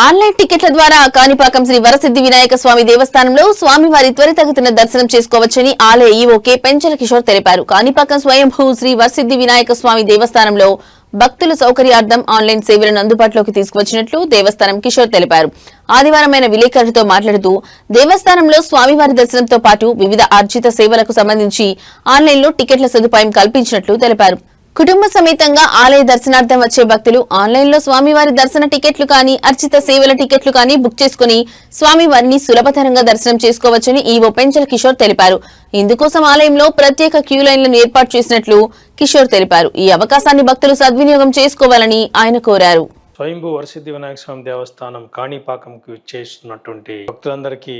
Online టికెట్ల ద్వారా కాణిపాకం శ్రీ వరసిద్ధి వినాయక స్వామి దేవస్థానంలో స్వామివారి త్వరితగతిన దర్శనం చేసుకోవచ్చని ఆలయ ఈవోకే పెంచల కిషోర్ తెలిపారు. కాణిపాకం స్వయంభూ శ్రీ వరసిద్ధి వినాయక స్వామి దేవస్థానంలో భక్తుల సౌకర్యార్థం ఆన్లైన్ సేవలను అందుబాటులోకి తీసుకువచ్చినట్లు దేవస్థానం కిషోర్ తెలిపారు. ఆదివారమైన విలేకరులతో మాట్లాడుతూ దేవస్థానంలో స్వామివారి దర్శనంతో పాటు వివిధ ఆర్జిత సేవలకు సంబంధించి ఆన్లైన్లో టికెట్ల సదుపాయం కల్పించినట్లు తెలిపారు. కుటుంబ సమేతంగా ఆలయ దర్శనార్థం వచ్చే భక్తులు ఆన్లైన్లో స్వామివారి దర్శన టికెట్లు కానీ అర్చిత సేవల టికెట్లు కానీ బుక్ చేసుకుని స్వామివారిని సులభతరంగా దర్శనం చేసుకోవచ్చని ఈవో పెంచల కిషోర్ తెలిపారు. ఇందుకోసం ఆలయంలో ప్రత్యేక క్యూ లైన్లను ఏర్పాటు చేసినట్లు కిషోర్ తెలిపారు. ఈ అవకాశాన్ని భక్తులు సద్వినియోగం చేసుకోవాలని ఆయన కోరారు. స్వయంభూ వరసిద్ధి వినాయక స్వామి దేవస్థానం కాణిపాకంకి చేస్తున్నటువంటి భక్తులందరికీ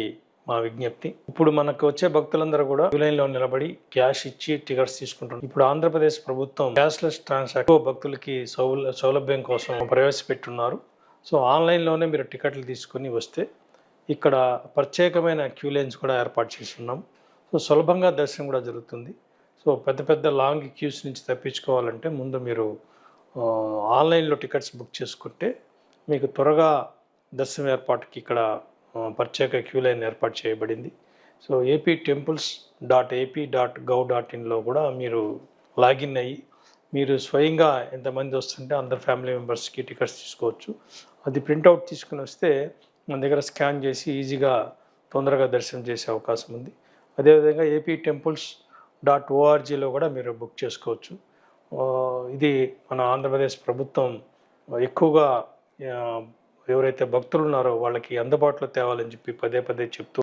మా విజ్ఞప్తి. ఇప్పుడు మనకు వచ్చే భక్తులందరూ కూడా క్యూ లైన్ లో నిలబడి క్యాష్ ఇచ్చి టికెట్స్ తీసుకుంటున్నారు. ఇప్పుడు ఆంధ్రప్రదేశ్ ప్రభుత్వం క్యాష్లెస్ ట్రాన్సాక్షన్ భక్తులకి సౌలభ్యం కోసం ప్రవేశపెట్టున్నారు. సో ఆన్లైన్ లోనే మీరు టికెట్లు తీసుకుని వస్తే ఇక్కడ ప్రత్యేకమైన క్యూ లైన్స్ కూడా ఏర్పాటు చేస్తున్నాం. సో సులభంగా దర్శనం కూడా జరుగుతుంది. సో పెద్ద పెద్ద లాంగ్ క్యూస్ నుంచి తప్పించుకోవాలంటే ముందు మీరు ఆన్లైన్లో టికెట్స్ బుక్ చేసుకుంటే మీకు త్వరగా దర్శనం ఏర్పాటుకి ఇక్కడ ప్రత్యేక క్యూ లైన్ ఏర్పాటు చేయబడింది. సో aptemples.ap.gov.inలో కూడా మీరు లాగిన్ అయ్యి మీరు స్వయంగా ఎంతమంది వస్తుంటే అందరు ఫ్యామిలీ మెంబర్స్కి టికెట్స్ తీసుకోవచ్చు. అది ప్రింట్అవుట్ తీసుకుని వస్తే మన దగ్గర స్కాన్ చేసి ఈజీగా తొందరగా దర్శనం చేసే అవకాశం ఉంది. అదేవిధంగా aptemples.orgలో కూడా మీరు బుక్ చేసుకోవచ్చు. ఇది మన ఆంధ్రప్రదేశ్ ప్రభుత్వం ఎక్కువగా ఎవరైతే భక్తులు ఉన్నారో వాళ్ళకి అందుబాటులో తేవాలని చెప్పి పదే పదే చెప్తూ